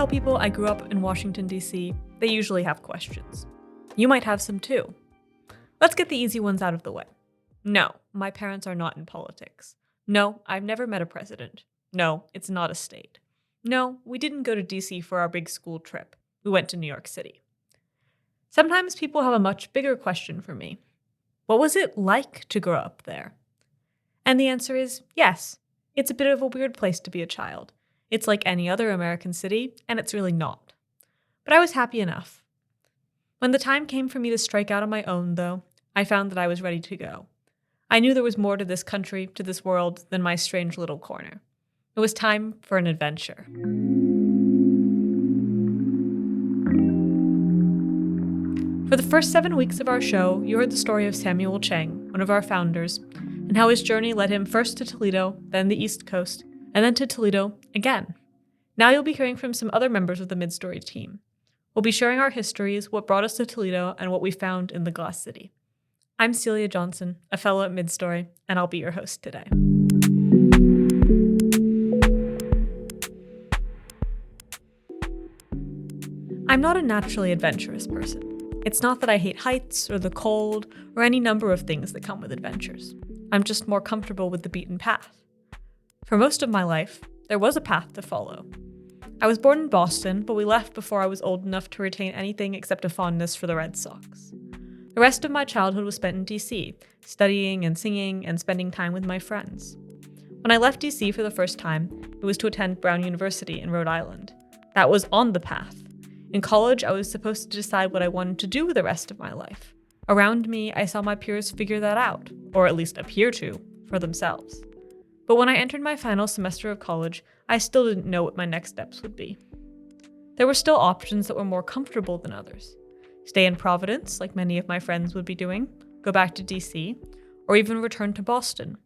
tell people I grew up in Washington, D.C., they usually have questions. You might have some too. Let's get the easy ones out of the way. No, my parents are not in politics. No, I've never met a president. No, it's not a state. No, we didn't go to D.C. for our big school trip. We went to New York City. Sometimes people have a much bigger question for me. What was it like to grow up there? And the answer is yes. It's a bit of a weird place to be a child. It's like any other American city, and it's really not. But I was happy enough. When the time came for me to strike out on my own, though, I found that I was ready to go. I knew there was more to this country, to this world, than my strange little corner. It was time for an adventure. For the first 7 weeks of our show, you heard the story of Samuel Chang, one of our founders, and how his journey led him first to Toledo, then the East Coast, and then to Toledo again. Now you'll be hearing from some other members of the Midstory team. We'll be sharing our histories, what brought us to Toledo, and what we found in the Glass City. I'm Celia Johnson, a fellow at Midstory, and I'll be your host today. I'm not a naturally adventurous person. It's not that I hate heights or the cold or any number of things that come with adventures. I'm just more comfortable with the beaten path. For most of my life, there was a path to follow. I was born in Boston, but we left before I was old enough to retain anything except a fondness for the Red Sox. The rest of my childhood was spent in D.C., studying and singing and spending time with my friends. When I left D.C. for the first time, it was to attend Brown University in Rhode Island. That was on the path. In college, I was supposed to decide what I wanted to do with the rest of my life. Around me, I saw my peers figure that out, or at least appear to, for themselves. But when I entered my final semester of college, I still didn't know what my next steps would be. There were still options that were more comfortable than others. Stay in Providence, like many of my friends would be doing, go back to DC, or even return to Boston.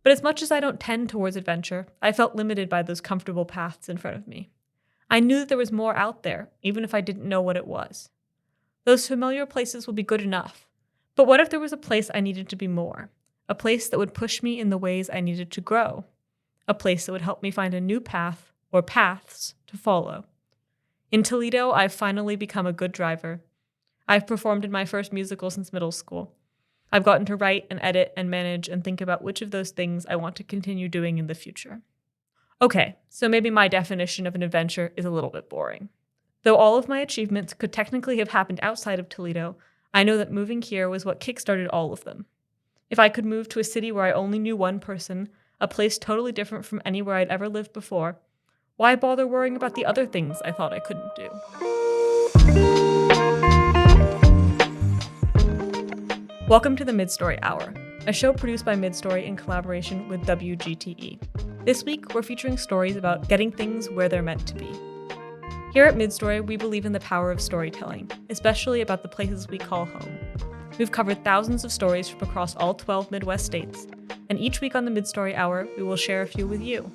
But as much as I don't tend towards adventure, I felt limited by those comfortable paths in front of me. I knew that there was more out there, even if I didn't know what it was. Those familiar places would be good enough. But what if there was a place I needed to be more? A place that would push me in the ways I needed to grow. A place that would help me find a new path, or paths, to follow. In Toledo, I've finally become a good driver. I've performed in my first musical since middle school. I've gotten to write and edit and manage and think about which of those things I want to continue doing in the future. Okay, so maybe my definition of an adventure is a little bit boring. Though all of my achievements could technically have happened outside of Toledo, I know that moving here was what kickstarted all of them. If I could move to a city where I only knew one person, a place totally different from anywhere I'd ever lived before, why bother worrying about the other things I thought I couldn't do? Welcome to the Midstory Hour, a show produced by Midstory in collaboration with WGTE. This week, we're featuring stories about getting things where they're meant to be. Here at Midstory, we believe in the power of storytelling, especially about the places we call home. We've covered thousands of stories from across all 12 Midwest states, and each week on the Midstory Hour, we will share a few with you.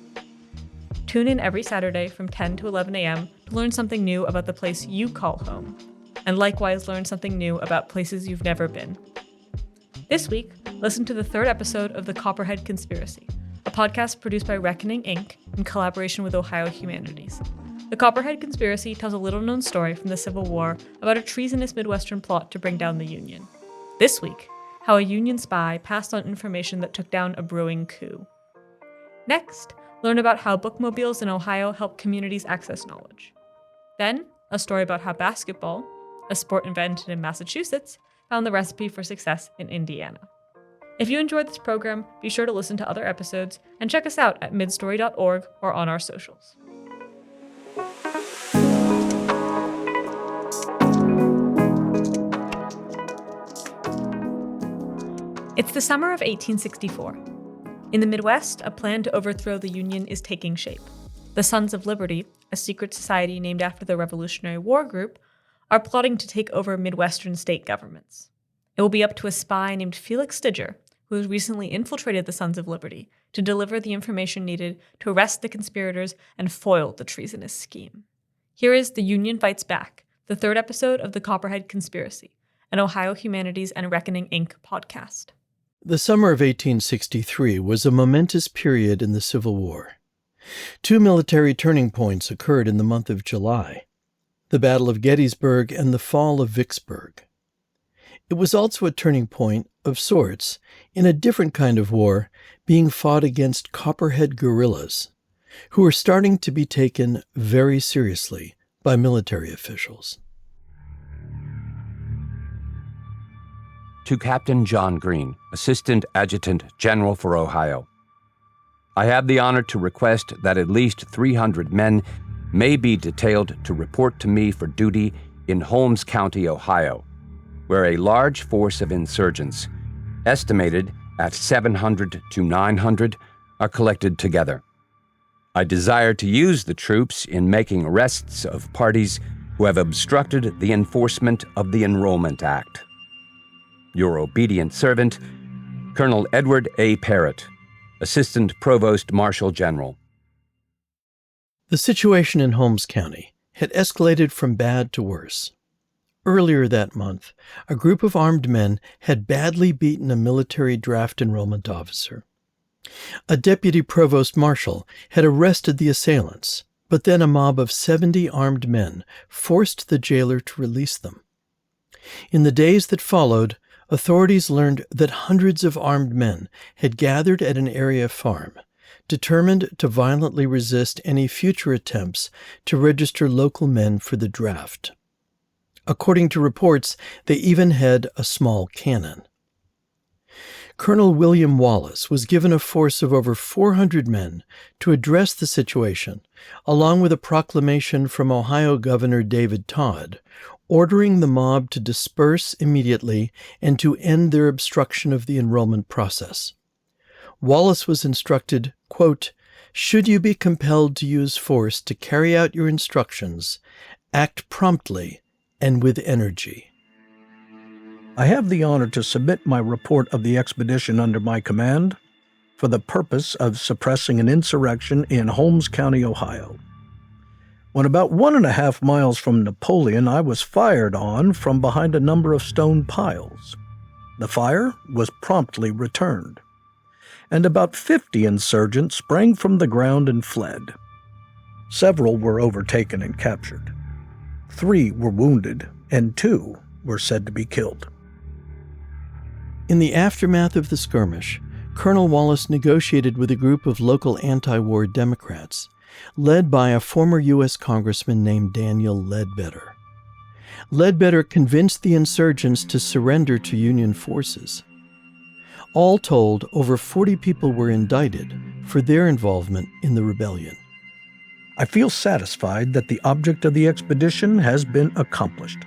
Tune in every Saturday from 10 to 11 a.m. to learn something new about the place you call home, and likewise learn something new about places you've never been. This week, listen to the third episode of the Copperhead Conspiracy, a podcast produced by Reckoning, Inc. in collaboration with Ohio Humanities. The Copperhead Conspiracy tells a little-known story from the Civil War about a treasonous Midwestern plot to bring down the Union. This week, how a Union spy passed on information that took down a brewing coup. Next, learn about how bookmobiles in Ohio help communities access knowledge. Then, a story about how basketball, a sport invented in Massachusetts, found the recipe for success in Indiana. If you enjoyed this program, be sure to listen to other episodes and check us out at midstory.org or on our socials. It's the summer of 1864. In the Midwest, a plan to overthrow the Union is taking shape. The Sons of Liberty, a secret society named after the Revolutionary War group, are plotting to take over Midwestern state governments. It will be up to a spy named Felix Stidger, who has recently infiltrated the Sons of Liberty, to deliver the information needed to arrest the conspirators and foil the treasonous scheme. Here is The Union Fights Back, the third episode of the Copperhead Conspiracy, an Ohio Humanities and Reckoning, Inc. podcast. The summer of 1863 was a momentous period in the Civil War. Two military turning points occurred in the month of July: the Battle of Gettysburg and the fall of Vicksburg. It was also a turning point of sorts in a different kind of war being fought against Copperhead guerrillas, who were starting to be taken very seriously by military officials. To Captain John Green, Assistant Adjutant General for Ohio. I have the honor to request that at least 300 men may be detailed to report to me for duty in Holmes County, Ohio, where a large force of insurgents, estimated at 700 to 900, are collected together. I desire to use the troops in making arrests of parties who have obstructed the enforcement of the Enrollment Act. Your obedient servant, Colonel Edward A. Parrott, Assistant Provost Marshal General. The situation in Holmes County had escalated from bad to worse. Earlier that month, a group of armed men had badly beaten a military draft enrollment officer. A deputy provost marshal had arrested the assailants, but then a mob of 70 armed men forced the jailer to release them. In the days that followed, authorities learned that hundreds of armed men had gathered at an area farm, determined to violently resist any future attempts to register local men for the draft. According to reports, they even had a small cannon. Colonel William Wallace was given a force of over 400 men to address the situation, along with a proclamation from Ohio Governor David Todd, ordering the mob to disperse immediately and to end their obstruction of the enrollment process. Wallace was instructed, quote, "Should you be compelled to use force to carry out your instructions, act promptly and with energy." I have the honor to submit my report of the expedition under my command for the purpose of suppressing an insurrection in Holmes County, Ohio. When about 1.5 miles from Napoleon, I was fired on from behind a number of stone piles. The fire was promptly returned, and about 50 insurgents sprang from the ground and fled. Several were overtaken and captured. 3 were wounded, and 2 were said to be killed. In the aftermath of the skirmish, Colonel Wallace negotiated with a group of local anti-war Democrats, led by a former U.S. Congressman named Daniel Ledbetter. Ledbetter convinced the insurgents to surrender to Union forces. All told, over 40 people were indicted for their involvement in the rebellion. I feel satisfied that the object of the expedition has been accomplished,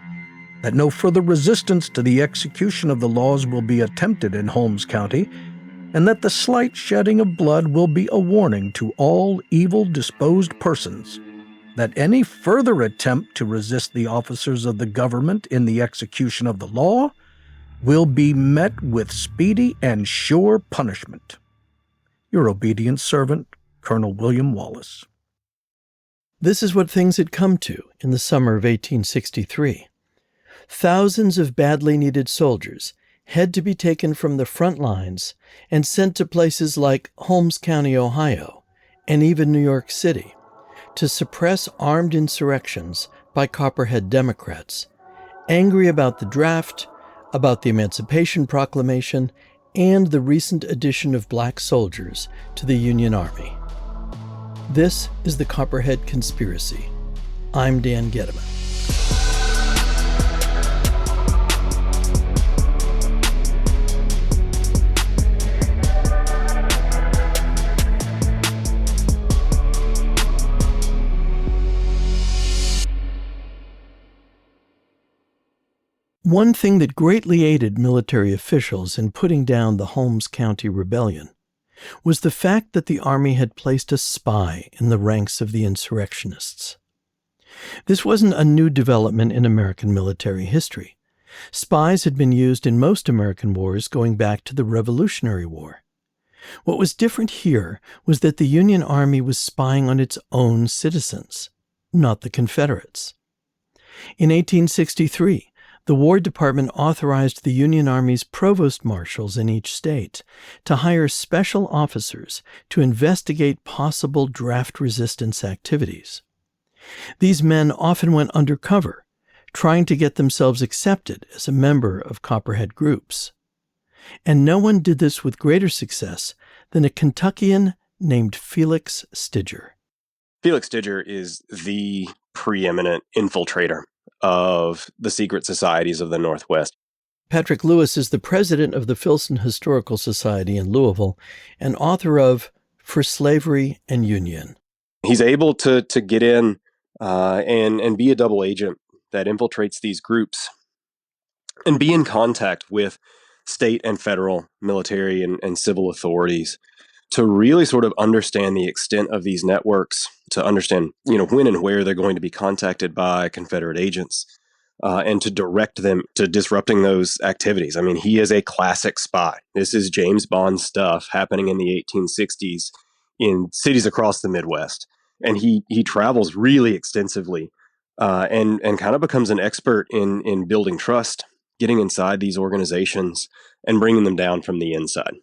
that no further resistance to the execution of the laws will be attempted in Holmes County, and that the slight shedding of blood will be a warning to all evil-disposed persons that any further attempt to resist the officers of the government in the execution of the law will be met with speedy and sure punishment. Your obedient servant, Colonel William Wallace. This is what things had come to in the summer of 1863. Thousands of badly needed soldiers had to be taken from the front lines and sent to places like Holmes County, Ohio, and even New York City, to suppress armed insurrections by Copperhead Democrats, angry about the draft, about the Emancipation Proclamation, and the recent addition of black soldiers to the Union Army. This is the Copperhead Conspiracy. I'm Dan Getteman. One thing that greatly aided military officials in putting down the Holmes County Rebellion was the fact that the Army had placed a spy in the ranks of the insurrectionists. This wasn't a new development in American military history. Spies had been used in most American wars going back to the Revolutionary War. What was different here was that the Union Army was spying on its own citizens, not the Confederates. In 1863, The War Department authorized the Union Army's provost marshals in each state to hire special officers to investigate possible draft resistance activities. These men often went undercover, trying to get themselves accepted as a member of Copperhead groups. And no one did this with greater success than a Kentuckian named Felix Stidger. Felix Stidger is the preeminent infiltrator of the secret societies of the Northwest. Patrick Lewis is the president of the Filson Historical Society in Louisville and author of For Slavery and Union. He's able to get in and be a double agent that infiltrates these groups and be in contact with state and federal military and civil authorities to really sort of understand the extent of these networks, to understand, when and where they're going to be contacted by Confederate agents, and to direct them to disrupting those activities. I mean, he is a classic spy. This is James Bond stuff happening in the 1860s in cities across the Midwest. And he travels really extensively and kind of becomes an expert in building trust, getting inside these organizations, and bringing them down from the inside.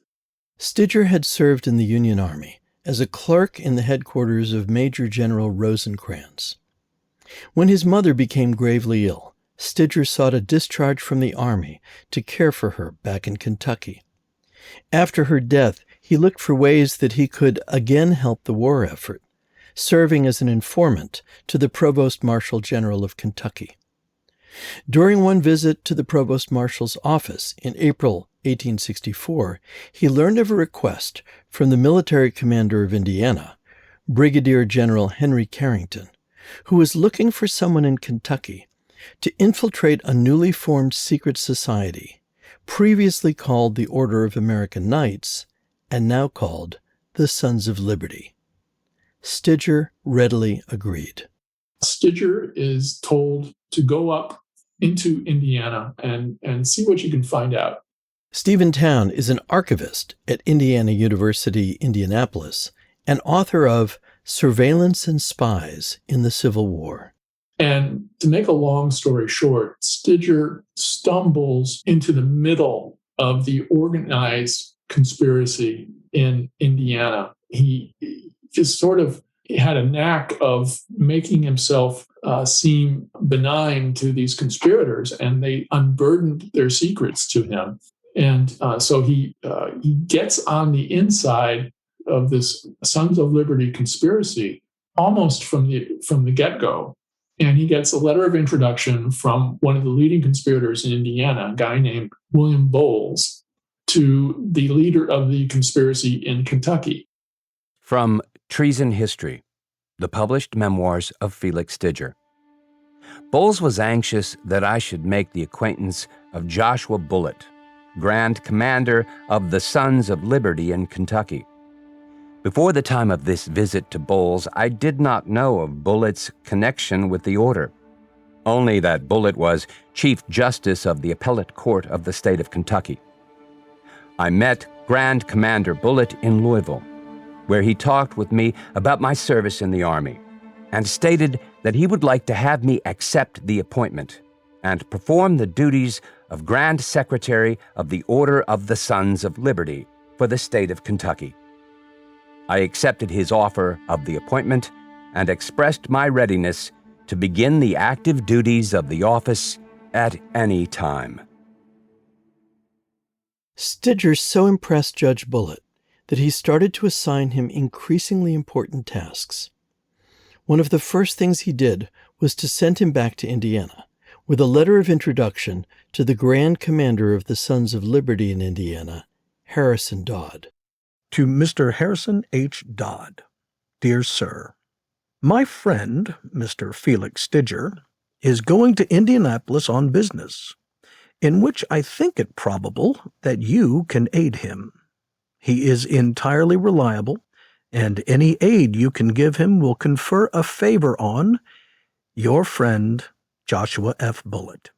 Stidger had served in the Union Army as a clerk in the headquarters of Major General Rosecrans. When his mother became gravely ill, Stidger sought a discharge from the Army to care for her back in Kentucky. After her death, he looked for ways that he could again help the war effort, serving as an informant to the Provost Marshal General of Kentucky. During one visit to the Provost Marshal's office in April 1864, he learned of a request from the military commander of Indiana, Brigadier General Henry Carrington, who was looking for someone in Kentucky to infiltrate a newly formed secret society, previously called the Order of American Knights, and now called the Sons of Liberty. Stidger readily agreed. Stidger is told to go up into Indiana and see what you can find out. Stephen Town is an archivist at Indiana University, Indianapolis, and author of Surveillance and Spies in the Civil War. And to make a long story short, Stidger stumbles into the middle of the organized conspiracy in Indiana. He just sort of had a knack of making himself seem benign to these conspirators, and they unburdened their secrets to him. And so he gets on the inside of this Sons of Liberty conspiracy almost from the get-go. And he gets a letter of introduction from one of the leading conspirators in Indiana, a guy named William Bowles, to the leader of the conspiracy in Kentucky. From Treason History, the published memoirs of Felix Stidger. Bowles was anxious that I should make the acquaintance of Joshua Bullitt, Grand Commander of the Sons of Liberty in Kentucky. Before the time of this visit to Bowles, I did not know of Bullitt's connection with the order, only that Bullitt was Chief Justice of the Appellate Court of the state of Kentucky. I met Grand Commander Bullitt in Louisville, where he talked with me about my service in the Army, and stated that he would like to have me accept the appointment and perform the duties of Grand Secretary of the Order of the Sons of Liberty for the state of Kentucky. I accepted his offer of the appointment and expressed my readiness to begin the active duties of the office at any time. Stidger so impressed Judge Bullitt that he started to assign him increasingly important tasks. One of the first things he did was to send him back to Indiana with a letter of introduction to the Grand Commander of the Sons of Liberty in Indiana, Harrison Dodd. To Mr. Harrison H. Dodd, Dear Sir, my friend, Mr. Felix Stidger, is going to Indianapolis on business, in which I think it probable that you can aid him. He is entirely reliable, and any aid you can give him will confer a favor on your friend, Joshua F. Bullitt.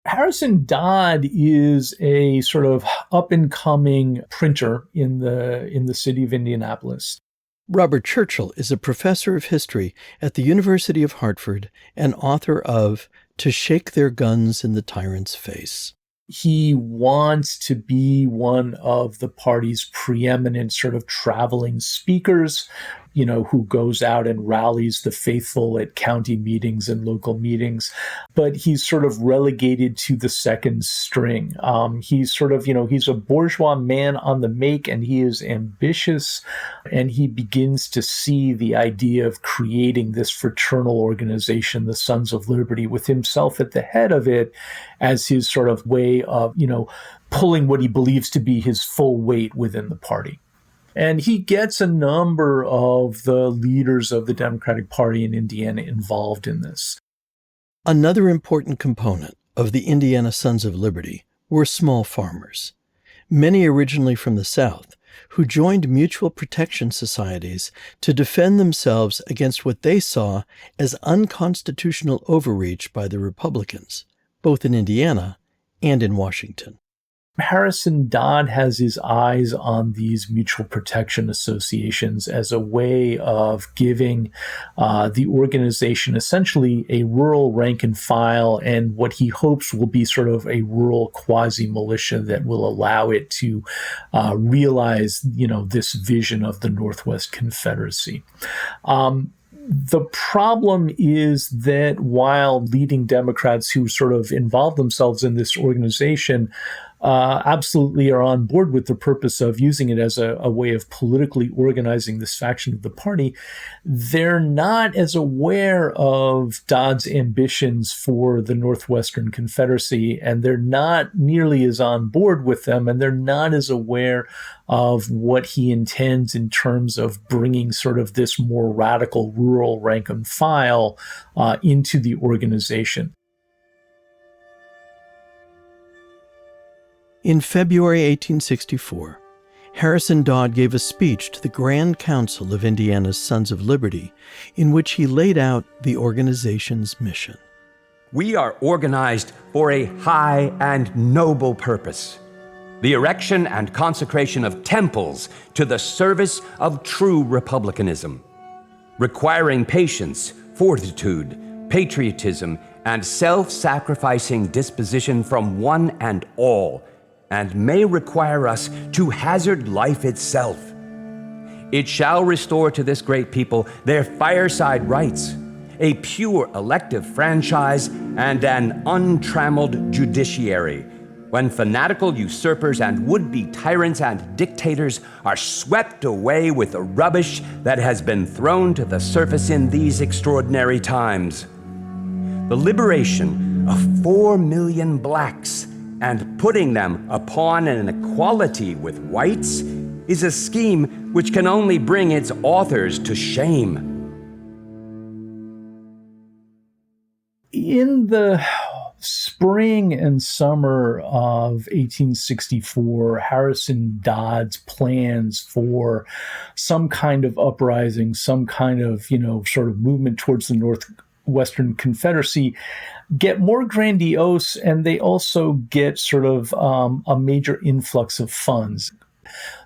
Harrison Dodd is a sort of up-and-coming printer in the city of Indianapolis. Robert Churchill is a professor of history at the University of Hartford and author of to shake their guns in the tyrant's face. He wants to be one of the party's preeminent sort of traveling speakers, who goes out and rallies the faithful at county meetings and local meetings. But he's sort of relegated to the second string. He's sort of, he's a bourgeois man on the make, and he is ambitious, and he begins to see the idea of creating this fraternal organization, the Sons of Liberty, with himself at the head of it as his sort of way of, pulling what he believes to be his full weight within the party. And he gets a number of the leaders of the Democratic Party in Indiana involved in this. Another important component of the Indiana Sons of Liberty were small farmers, many originally from the South, who joined mutual protection societies to defend themselves against what they saw as unconstitutional overreach by the Republicans, both in Indiana and in Washington. Harrison Dodd has his eyes on these mutual protection associations as a way of giving the organization essentially a rural rank and file, and what he hopes will be sort of a rural quasi-militia that will allow it to realize, this vision of the Northwest Confederacy. The problem is that while leading Democrats who sort of involve themselves in this organization absolutely are on board with the purpose of using it as a way of politically organizing this faction of the party, they're not as aware of Dodd's ambitions for the Northwestern Confederacy, and they're not nearly as on board with them, and they're not as aware of what he intends in terms of bringing sort of this more radical rural rank and file into the organization. In February 1864, Harrison Dodd gave a speech to the Grand Council of Indiana's Sons of Liberty, in which he laid out the organization's mission. We are organized for a high and noble purpose: the erection and consecration of temples to the service of true republicanism, requiring patience, fortitude, patriotism, and self-sacrificing disposition from one and all, and may require us to hazard life itself. It shall restore to this great people their fireside rights, a pure elective franchise, and an untrammeled judiciary, when fanatical usurpers and would-be tyrants and dictators are swept away with the rubbish that has been thrown to the surface in these extraordinary times. The liberation of 4 million blacks and putting them upon an equality with whites is a scheme which can only bring its authors to shame. In the spring and summer of 1864, Harrison Dodd's plans for some kind of uprising, some kind of, sort of movement towards the Northwestern Confederacy get more grandiose, and they also get sort of a major influx of funds.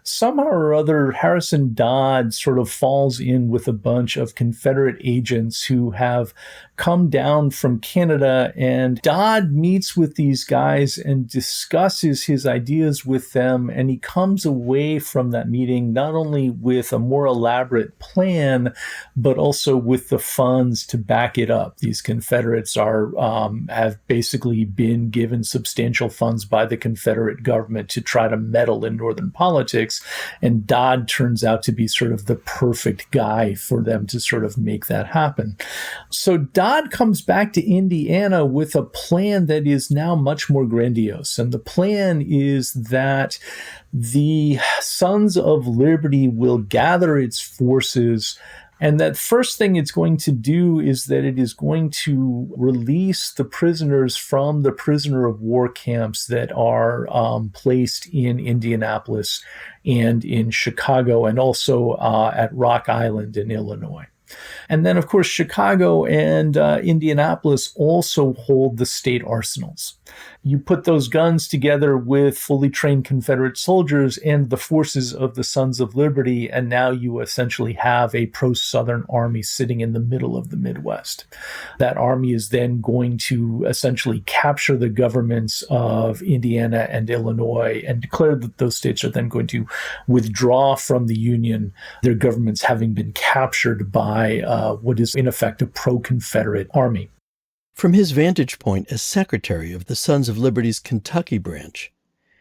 Somehow or other, Harrison Dodd sort of falls in with a bunch of Confederate agents who have come down from Canada, and Dodd meets with these guys and discusses his ideas with them, and he comes away from that meeting not only with a more elaborate plan, but also with the funds to back it up. These Confederates have basically been given substantial funds by the Confederate government to try to meddle in Northern politics, and Dodd turns out to be sort of the perfect guy for them to sort of make that happen. So Dodd comes back to Indiana with a plan that is now much more grandiose. And the plan is that the Sons of Liberty will gather its forces, and that first thing it's going to do is that it is going to release the prisoners from the prisoner of war camps that are placed in Indianapolis and in Chicago, and also at Rock Island in Illinois. And then, of course, Chicago and Indianapolis also hold the state arsenals. You put those guns together with fully trained Confederate soldiers and the forces of the Sons of Liberty, and now you essentially have a pro-Southern army sitting in the middle of the Midwest. That army is then going to essentially capture the governments of Indiana and Illinois and declare that those states are then going to withdraw from the Union, their governments having been captured by what is in effect a pro-Confederate army. From his vantage point as secretary of the Sons of Liberty's Kentucky branch,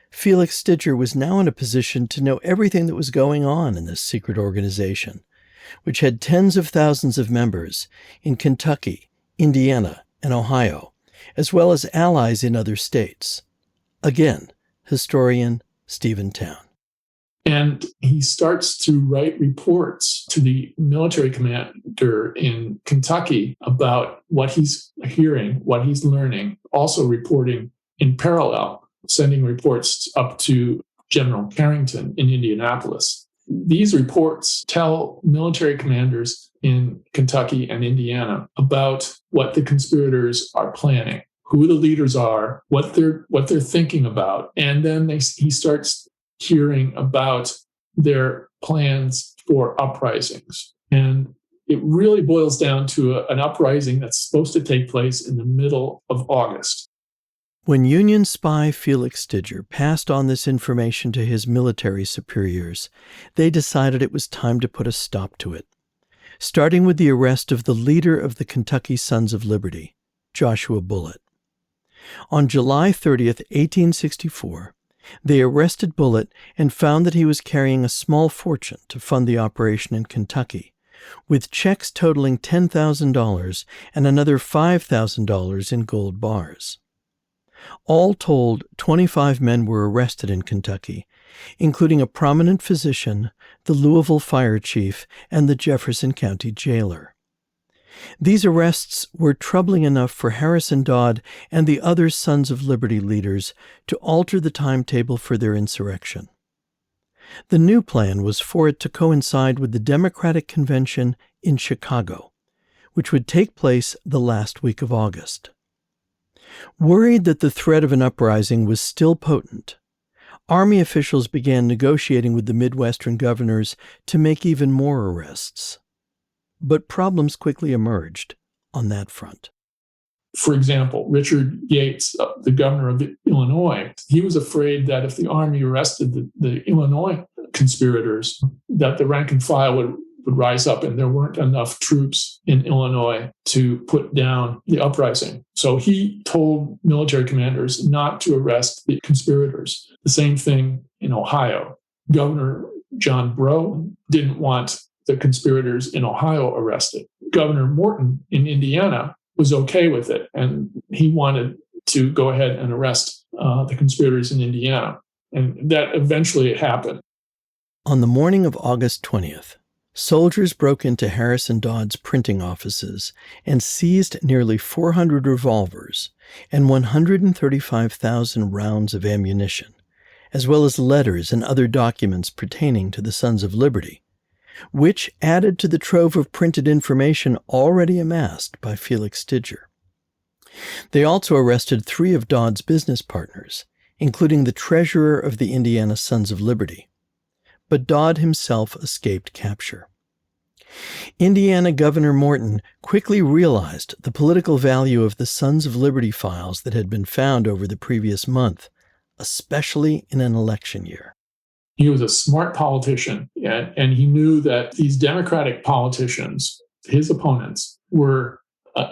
Felix Stidger was now in a position to know everything that was going on in this secret organization, which had tens of thousands of members in Kentucky, Indiana, and Ohio, as well as allies in other states. Again, historian Stephen Town. And he starts to write reports to the military commander in Kentucky about what he's hearing, what he's learning, also reporting in parallel, sending reports up to General Carrington in Indianapolis. These reports tell military commanders in Kentucky and Indiana about what the conspirators are planning, who the leaders are, what they're thinking about, and then he starts hearing about their plans for uprisings. And it really boils down to an uprising that's supposed to take place in the middle of August. When Union spy Felix Stidger passed on this information to his military superiors, they decided it was time to put a stop to it, starting with the arrest of the leader of the Kentucky Sons of Liberty, Joshua Bullitt. On July 30th, 1864, they arrested Bullitt and found that he was carrying a small fortune to fund the operation in Kentucky, with checks totaling $10,000 and another $5,000 in gold bars. All told, 25 men were arrested in Kentucky, including a prominent physician, the Louisville fire chief, and the Jefferson County jailer. These arrests were troubling enough for Harrison Dodd and the other Sons of Liberty leaders to alter the timetable for their insurrection. The new plan was for it to coincide with the Democratic Convention in Chicago, which would take place the last week of August. Worried that the threat of an uprising was still potent, Army officials began negotiating with the Midwestern governors to make even more arrests. But problems quickly emerged on that front. For example, Richard Yates, the governor of Illinois, he was afraid that if the Army arrested the Illinois conspirators, that the rank and file would rise up and there weren't enough troops in Illinois to put down the uprising. So he told military commanders not to arrest the conspirators. The same thing in Ohio. Governor John Breaux didn't want the conspirators in Ohio arrested. Governor Morton in Indiana was okay with it, and he wanted to go ahead and arrest the conspirators in Indiana. And that eventually happened. On the morning of August 20th, soldiers broke into Harrison Dodd's printing offices and seized nearly 400 revolvers and 135,000 rounds of ammunition, as well as letters and other documents pertaining to the Sons of Liberty, which added to the trove of printed information already amassed by Felix Stidger. They also arrested 3 of Dodd's business partners, including the treasurer of the Indiana Sons of Liberty. But Dodd himself escaped capture. Indiana Governor Morton quickly realized the political value of the Sons of Liberty files that had been found over the previous month, especially in an election year. He was a smart politician, and he knew that these Democratic politicians, his opponents, were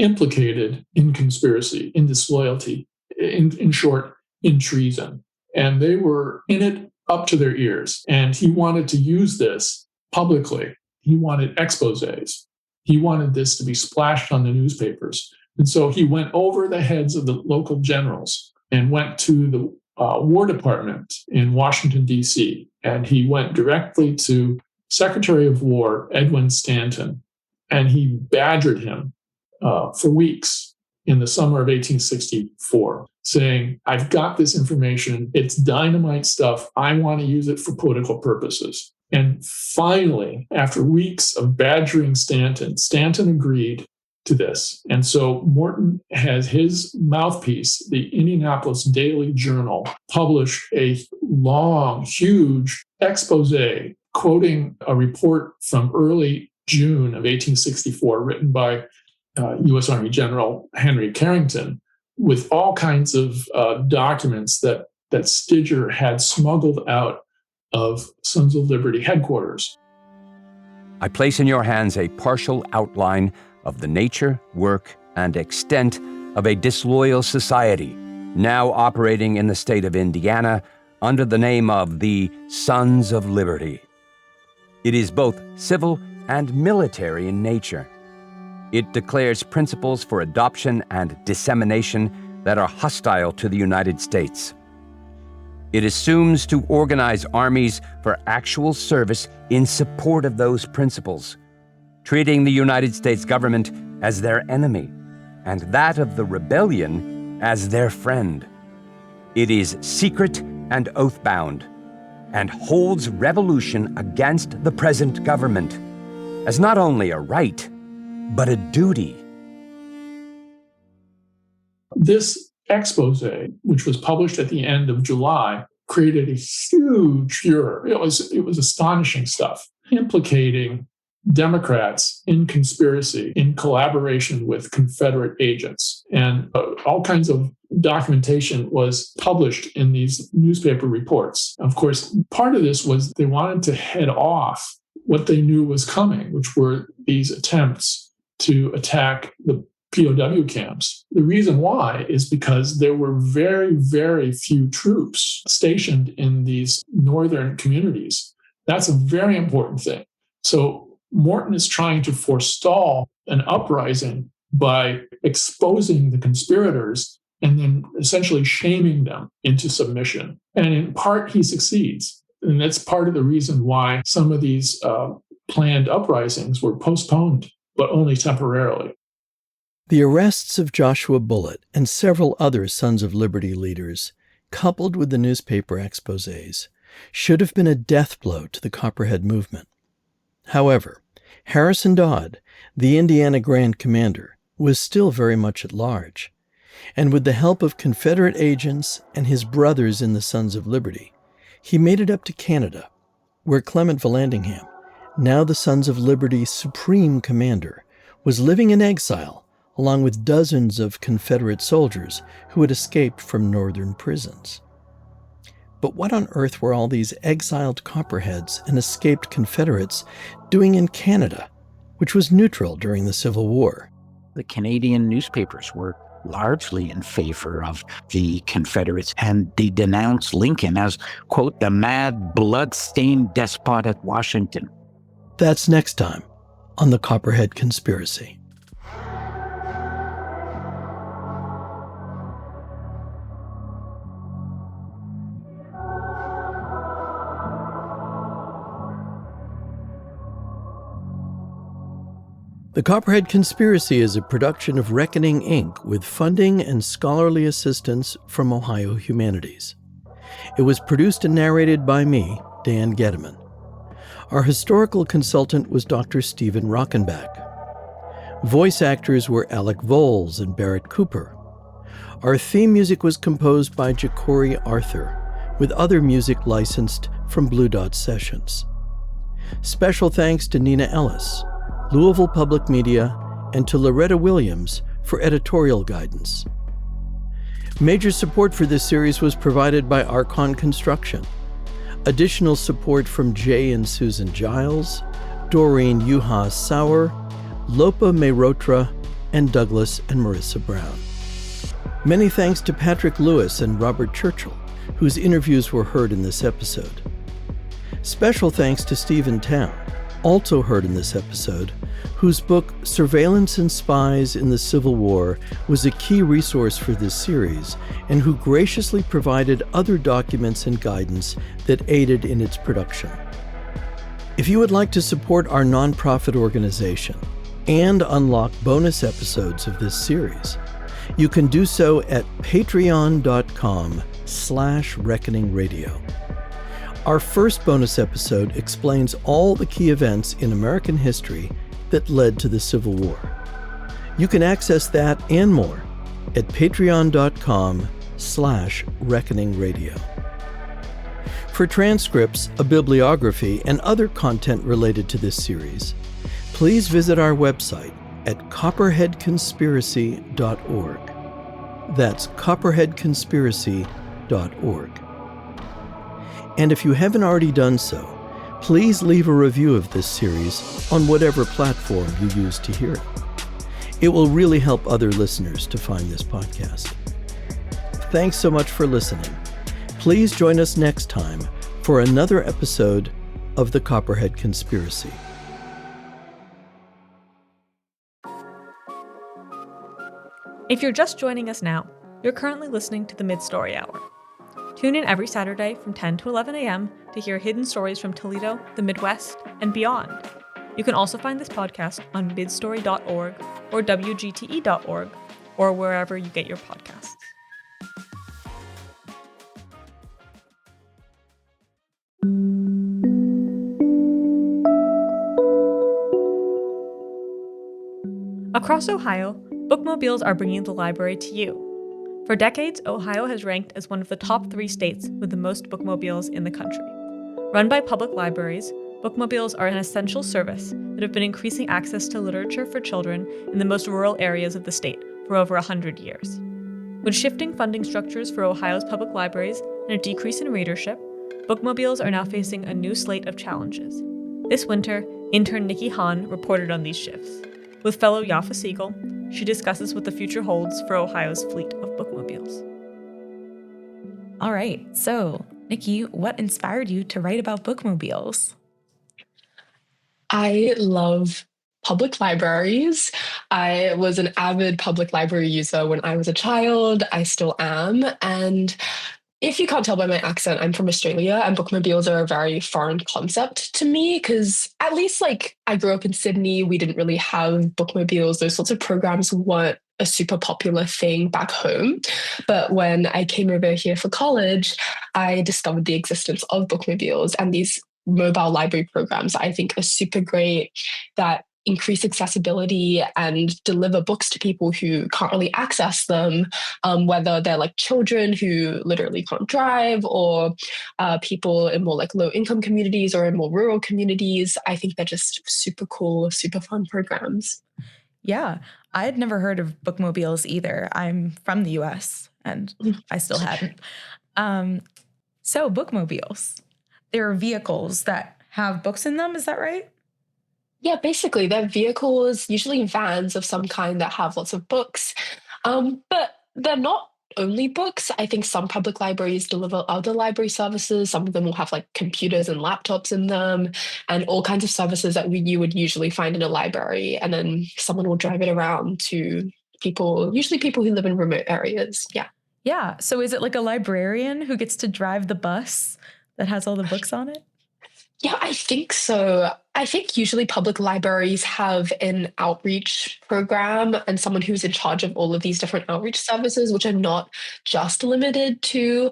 implicated in conspiracy, in disloyalty, in short, in treason. And they were in it up to their ears. And he wanted to use this publicly. He wanted exposés. He wanted this to be splashed on the newspapers. And so he went over the heads of the local generals and went to the War Department in Washington, D.C., and he went directly to Secretary of War Edwin Stanton, and he badgered him for weeks in the summer of 1864, saying, I've got this information. It's dynamite stuff. I want to use it for political purposes. And finally, after weeks of badgering Stanton agreed to this. And so Morton has his mouthpiece, the Indianapolis Daily Journal, publish a long, huge expose quoting a report from early June of 1864 written by U.S. Army General Henry Carrington, with all kinds of documents that Stidger had smuggled out of Sons of Liberty headquarters. I place in your hands a partial outline of the nature, work, and extent of a disloyal society now operating in the state of Indiana under the name of the Sons of Liberty. It is both civil and military in nature. It declares principles for adoption and dissemination that are hostile to the United States. It assumes to organize armies for actual service in support of those principles, treating the United States government as their enemy and that of the rebellion as their friend. It is secret and oath-bound and holds revolution against the present government as not only a right, but a duty. This expose, which was published at the end of July, created a huge furor. It was astonishing stuff, implicating Democrats in conspiracy, in collaboration with Confederate agents. And all kinds of documentation was published in these newspaper reports. Of course, part of this was they wanted to head off what they knew was coming, which were these attempts to attack the POW camps. The reason why is because there were very, very few troops stationed in these northern communities. That's a very important thing. So Morton is trying to forestall an uprising by exposing the conspirators and then essentially shaming them into submission. And in part, he succeeds. And that's part of the reason why some of these planned uprisings were postponed, but only temporarily. The arrests of Joshua Bullitt and several other Sons of Liberty leaders, coupled with the newspaper exposés, should have been a death blow to the Copperhead movement. However, Harrison Dodd, the Indiana Grand Commander, was still very much at large, and with the help of Confederate agents and his brothers in the Sons of Liberty, he made it up to Canada, where Clement Vallandigham, now the Sons of Liberty's supreme commander, was living in exile along with dozens of Confederate soldiers who had escaped from northern prisons. But what on earth were all these exiled Copperheads and escaped Confederates doing in Canada, which was neutral during the Civil War? The Canadian newspapers were largely in favor of the Confederates, and they denounced Lincoln as, quote, the mad, blood-stained despot at Washington. That's next time on the Copperhead Conspiracy. The Copperhead Conspiracy is a production of Reckoning, Inc., with funding and scholarly assistance from Ohio Humanities. It was produced and narrated by me, Dan Getteman. Our historical consultant was Dr. Stephen Rockenbach. Voice actors were Alec Voles and Barrett Cooper. Our theme music was composed by Ja'Cory Arthur, with other music licensed from Blue Dot Sessions. Special thanks to Nina Ellis, Louisville Public Media, and to Loretta Williams for editorial guidance. Major support for this series was provided by Archon Construction. Additional support from Jay and Susan Giles, Doreen Yuha Sauer, Lopa Mehrotra, and Douglas and Marissa Brown. Many thanks to Patrick Lewis and Robert Churchill, whose interviews were heard in this episode. Special thanks to Stephen Town, also heard in this episode, whose book Surveillance and Spies in the Civil War was a key resource for this series, and who graciously provided other documents and guidance that aided in its production. If you would like to support our nonprofit organization and unlock bonus episodes of this series, you can do so at patreon.com/reckoningradio. Our first bonus episode explains all the key events in American history that led to the Civil War. You can access that and more at patreon.com/reckoningradio. For transcripts, a bibliography, and other content related to this series, please visit our website at copperheadconspiracy.org. That's copperheadconspiracy.org. And if you haven't already done so, please leave a review of this series on whatever platform you use to hear it. It will really help other listeners to find this podcast. Thanks so much for listening. Please join us next time for another episode of the Copperhead Conspiracy. If you're just joining us now, you're currently listening to the Midstory Hour. Tune in every Saturday from 10 to 11 a.m. to hear hidden stories from Toledo, the Midwest, and beyond. You can also find this podcast on midstory.org or wgte.org or wherever you get your podcasts. Across Ohio, bookmobiles are bringing the library to you. For decades, Ohio has ranked as one of the top 3 states with the most bookmobiles in the country. Run by public libraries, bookmobiles are an essential service that have been increasing access to literature for children in the most rural areas of the state for over 100 years. With shifting funding structures for Ohio's public libraries and a decrease in readership, bookmobiles are now facing a new slate of challenges. This winter, intern Nikki Hahn reported on these shifts. With fellow Yafa Siegel, she discusses what the future holds for Ohio's fleet of bookmobiles. All right, so Nikki, what inspired you to write about bookmobiles? I love public libraries. I was an avid public library user when I was a child. I still am. And if you can't tell by my accent, I'm from Australia, and bookmobiles are a very foreign concept to me because at least I grew up in Sydney, we didn't really have bookmobiles. Those sorts of programs weren't a super popular thing back home. But when I came over here for college, I discovered the existence of bookmobiles and these mobile library programs I think are super great that increase accessibility and deliver books to people who can't really access them, whether they're children who literally can't drive or people in more low-income communities or in more rural communities. I think they're just super cool, super fun programs. Yeah, I had never heard of bookmobiles either. I'm from the US and I still hadn't. So bookmobiles, they're vehicles that have books in them, is that right? Yeah, basically, they're vehicles, usually vans of some kind that have lots of books. But they're not only books. I think some public libraries deliver other library services. Some of them will have computers and laptops in them and all kinds of services that you would usually find in a library. And then someone will drive it around to people, usually people who live in remote areas. Yeah. Yeah. So is it like a librarian who gets to drive the bus that has all the books on it? Yeah, I think so. I think usually public libraries have an outreach program and someone who's in charge of all of these different outreach services, which are not just limited to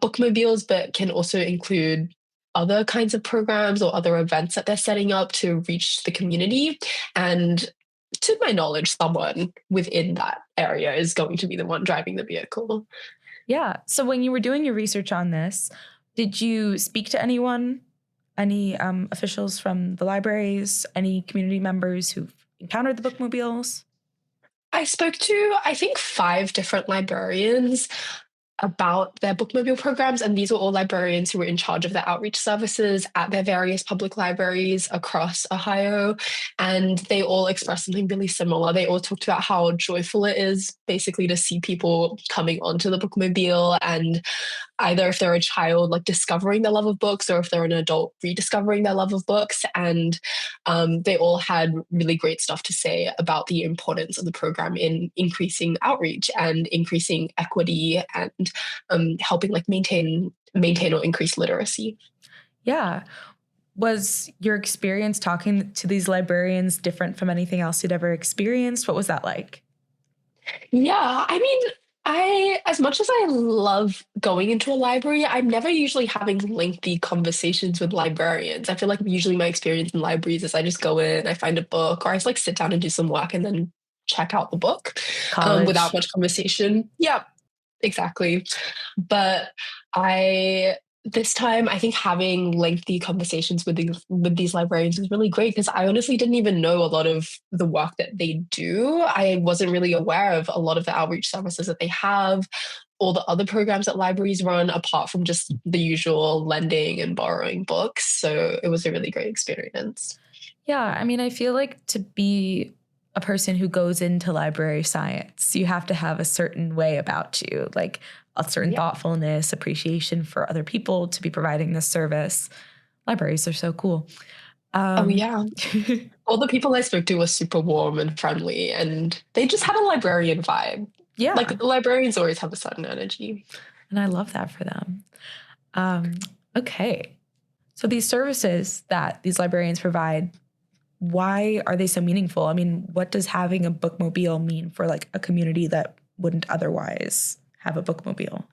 bookmobiles, but can also include other kinds of programs or other events that they're setting up to reach the community. And to my knowledge, someone within that area is going to be the one driving the vehicle. Yeah. So when you were doing your research on this, did you speak to anyone? Any officials from the libraries, any community members who've encountered the bookmobiles? I spoke to, I think, 5 different librarians about their bookmobile programs, and these were all librarians who were in charge of the outreach services at their various public libraries across Ohio, and they all expressed something really similar. They all talked about how joyful it is basically to see people coming onto the bookmobile, and either if they're a child discovering their love of books or if they're an adult rediscovering their love of books. And they all had really great stuff to say about the importance of the program in increasing outreach and increasing equity and helping maintain or increase literacy. Yeah. Was your experience talking to these librarians different from anything else you'd ever experienced? What was that like? Yeah, I mean, As much as I love going into a library, I'm never usually having lengthy conversations with librarians. I feel like usually my experience in libraries is I just go in, I find a book, or I just like sit down and do some work and then check out the book without College. much conversation. Yeah, exactly. But I this time I think having lengthy conversations with these librarians is really great because I honestly didn't even know a lot of the work that they do. I wasn't really aware of a lot of the outreach services that they have, all the other programs that libraries run apart from just the usual lending and borrowing books. So it was a really great experience. Yeah, I mean, I feel like to be a person who goes into library science, you have to have a certain way about you, like a certain thoughtfulness, appreciation for other people to be providing this service. Libraries are so cool. Oh, yeah. All the people I spoke to were super warm and friendly, and they just had a librarian vibe. Yeah. Like librarians always have a certain energy. And I love that for them. Okay. So these services that these librarians provide, why are they so meaningful? I mean, what does having a bookmobile mean for like a community that wouldn't otherwise have a bookmobile?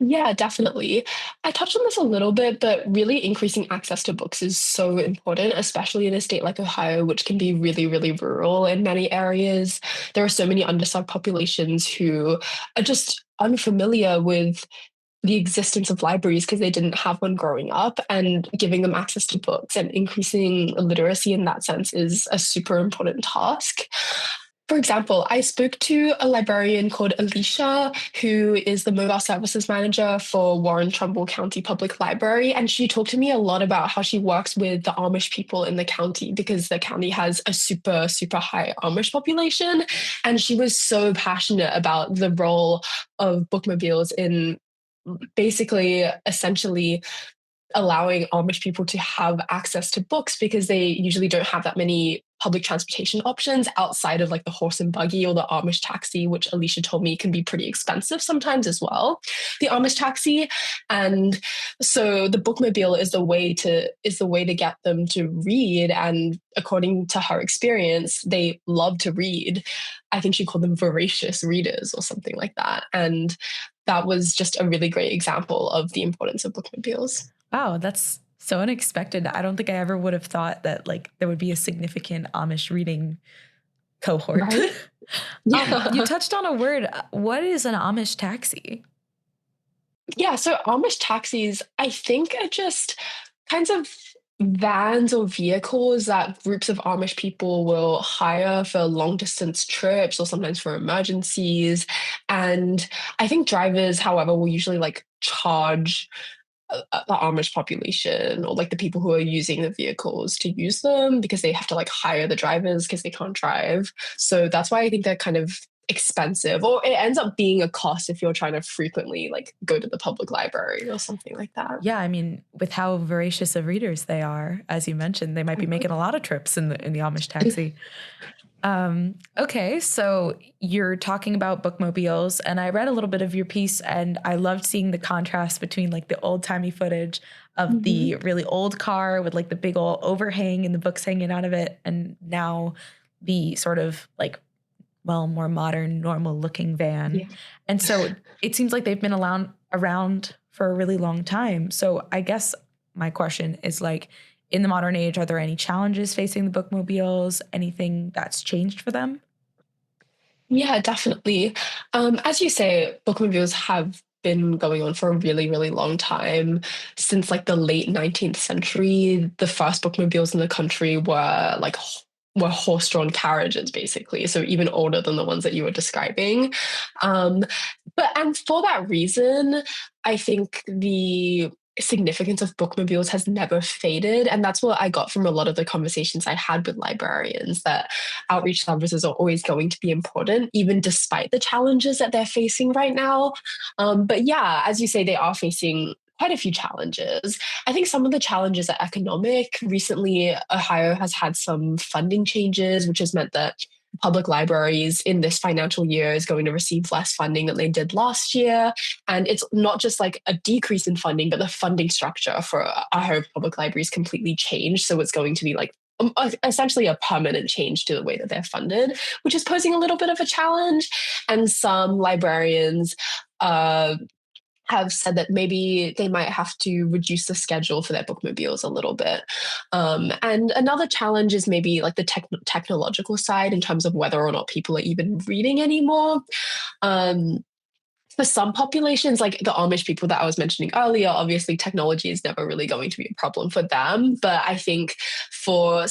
Yeah, definitely. I touched on this a little bit, but really increasing access to books is so important, especially in a state like Ohio, which can be really, really rural in many areas. There are so many underserved populations who are just unfamiliar with the existence of libraries because they didn't have one growing up, and giving them access to books and increasing literacy in that sense is a super important task. For example, I spoke to a librarian called Alicia, who is the mobile services manager for Warren Trumbull County Public Library. And she talked to me a lot about how she works with the Amish people in the county because the county has a super, super high Amish population. And she was so passionate about the role of bookmobiles in basically essentially allowing Amish people to have access to books because they usually don't have that many public transportation options outside of like the horse and buggy or the Amish taxi, which Alicia told me can be pretty expensive sometimes as well, the Amish taxi. And so the bookmobile is the way to get them to read. And according to her experience, they love to read. I think she called them voracious readers or something like that. And that was just a really great example of the importance of bookmobiles. Wow, that's so unexpected. I don't think I ever would have thought that like there would be a significant Amish reading cohort. Right? Yeah. You touched on a word. What is an Amish taxi? Yeah, so Amish taxis, I think, are just kinds of vans or vehicles that groups of Amish people will hire for long distance trips or sometimes for emergencies. And I think drivers, however, will usually like charge the Amish population or like the people who are using the vehicles to use them because they have to like hire the drivers because they can't drive. So that's why I think they're kind of expensive, or it ends up being a cost if you're trying to frequently like go to the public library or something like that. Yeah, I mean, with how voracious of readers they are, as you mentioned, they might be making a lot of trips in the Amish taxi. Okay, so you're talking about bookmobiles, and I read a little bit of your piece, and I loved seeing the contrast between like the old timey footage of the really old car with like the big old overhang and the books hanging out of it, and now the sort of like, well, more modern, normal looking van. Yeah. And so it seems like they've been around for a really long time. So I guess my question is like, in the modern age, are there any challenges facing the bookmobiles? Anything that's changed for them? Yeah, definitely. As you say, bookmobiles have been going on for a really, really long time. Since like the late 19th century, the first bookmobiles in the country were horse-drawn carriages, basically. So even older than the ones that you were describing. And for that reason, I think the significance of bookmobiles has never faded. And that's what I got from a lot of the conversations I had with librarians, that outreach services are always going to be important, even despite the challenges that they're facing right now. But yeah, as you say, they are facing quite a few challenges. I think some of the challenges are economic. Recently, Ohio has had some funding changes, which has meant that public libraries in this financial year is going to receive less funding than they did last year. And it's not just like a decrease in funding, but the funding structure for Ohio public libraries completely changed. So it's going to be like essentially a permanent change to the way that they're funded, which is posing a little bit of a challenge. And some librarians have said that maybe they might have to reduce the schedule for their bookmobiles a little bit. And another challenge is maybe like the technological side in terms of whether or not people are even reading anymore. For some populations, like the Amish people that I was mentioning earlier, obviously technology is never really going to be a problem for them. But I think for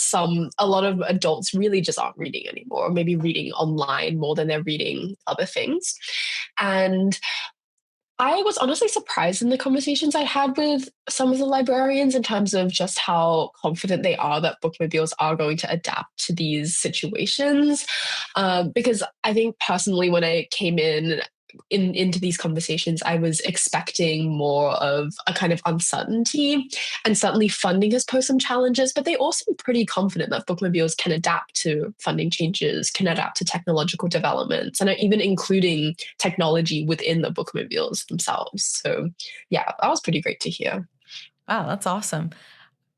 a lot of adults really just aren't reading anymore, or maybe reading online more than they're reading other things. And I was honestly surprised in the conversations I had with some of the librarians in terms of just how confident they are that bookmobiles are going to adapt to these situations. Because I think personally, when I came into these conversations, I was expecting more of a kind of uncertainty, and certainly funding has posed some challenges, but they all seem pretty confident that bookmobiles can adapt to funding changes, can adapt to technological developments, and are even including technology within the bookmobiles themselves. So yeah, that was pretty great to hear. Wow, that's awesome.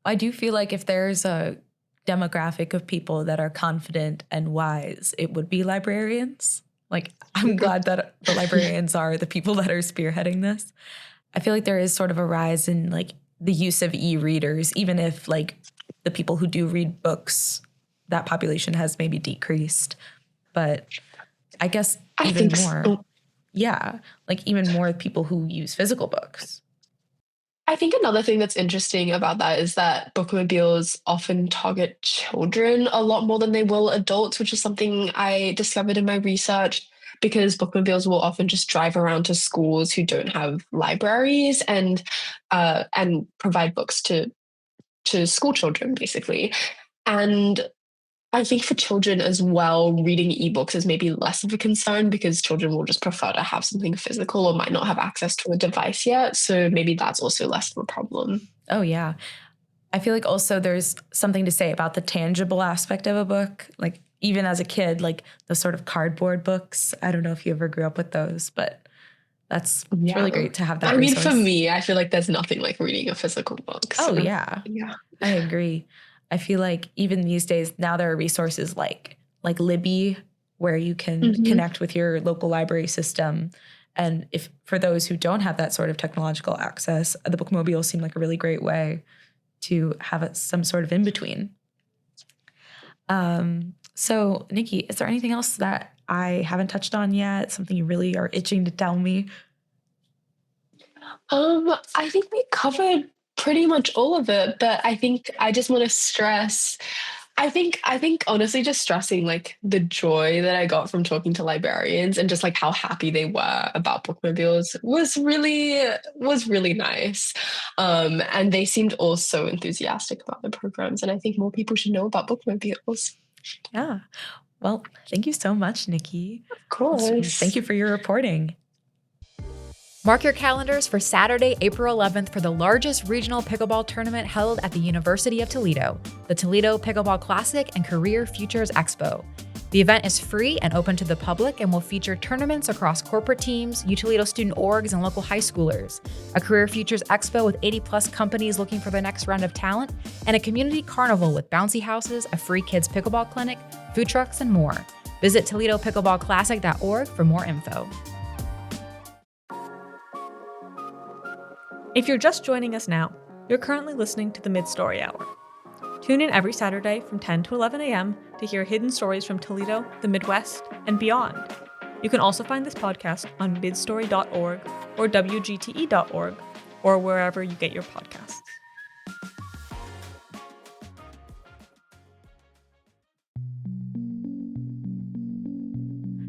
I do feel like if there's a demographic of people that are confident and wise, it would be librarians. Like, I'm glad that the librarians are the people that are spearheading this. I feel like there is sort of a rise in like the use of e-readers, even if like the people who do read books, that population has maybe decreased. But I guess even more, so. Yeah, like even more people who use physical books. I think another thing that's interesting about that is that bookmobiles often target children a lot more than they will adults, which is something I discovered in my research, because bookmobiles will often just drive around to schools who don't have libraries and provide books to school children, basically. And I think for children as well, reading ebooks is maybe less of a concern because children will just prefer to have something physical or might not have access to a device yet. So maybe that's also less of a problem. Oh, yeah. I feel like also there's something to say about the tangible aspect of a book. Like even as a kid, like the sort of cardboard books. I don't know if you ever grew up with those, but it's really great to have that resource. For me, I feel like there's nothing like reading a physical book. So. Oh, yeah. I agree. I feel like even these days, now there are resources like Libby, where you can connect with your local library system. And if for those who don't have that sort of technological access, the bookmobile seem like a really great way to have some sort of in-between. So, Nikki, is there anything else that I haven't touched on yet? Something you really are itching to tell me? I think we covered pretty much all of it, but I think I just want to stress, I think honestly just stressing like the joy that I got from talking to librarians and just like how happy they were about bookmobiles was really nice. And they all all so enthusiastic about the programs, and I think more people should know about bookmobiles. Yeah. Well, thank you so much, Nikki. Of course. Thank you for your reporting. Mark your calendars for Saturday, April 11th for the largest regional pickleball tournament held at the University of Toledo, the Toledo Pickleball Classic and Career Futures Expo. The event is free and open to the public and will feature tournaments across corporate teams, UToledo student orgs, and local high schoolers, a Career Futures Expo with 80-plus companies looking for their next round of talent, and a community carnival with bouncy houses, a free kids pickleball clinic, food trucks, and more. Visit ToledoPickleballClassic.org for more info. If you're just joining us now, you're currently listening to the Midstory Hour. Tune in every Saturday from 10 to 11 a.m. to hear hidden stories from Toledo, the Midwest, and beyond. You can also find this podcast on midstory.org or wgte.org or wherever you get your podcasts.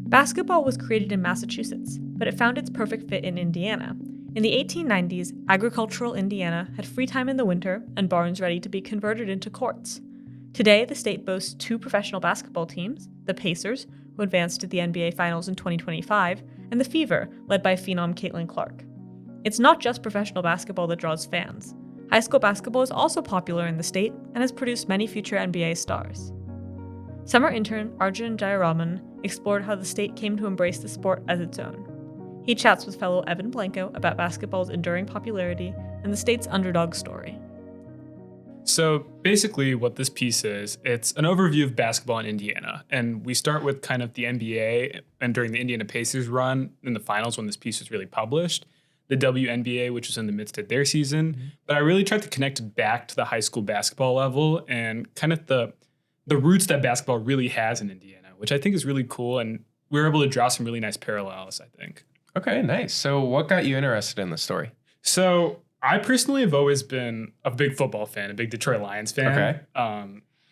Basketball was created in Massachusetts, but it found its perfect fit in Indiana. In the 1890s, agricultural Indiana had free time in the winter and barns ready to be converted into courts. Today, the state boasts two professional basketball teams, the Pacers, who advanced to the NBA Finals in 2025, and the Fever, led by phenom Caitlin Clark. It's not just professional basketball that draws fans. High school basketball is also popular in the state and has produced many future NBA stars. Summer intern Arjun Jayaraman explored how the state came to embrace the sport as its own. He chats with fellow Evan Blanco about basketball's enduring popularity and the state's underdog story. So basically what this piece is, it's an overview of basketball in Indiana. And we start with kind of the NBA and during the Indiana Pacers run in the finals when this piece was really published, the WNBA, which was in the midst of their season. Mm-hmm. But I really tried to connect it back to the high school basketball level and kind of the roots that basketball really has in Indiana, which I think is really cool. And we were able to draw some really nice parallels, I think. Okay, nice. So what got you interested in the story? So I personally have always been a big football fan, a big Detroit Lions fan,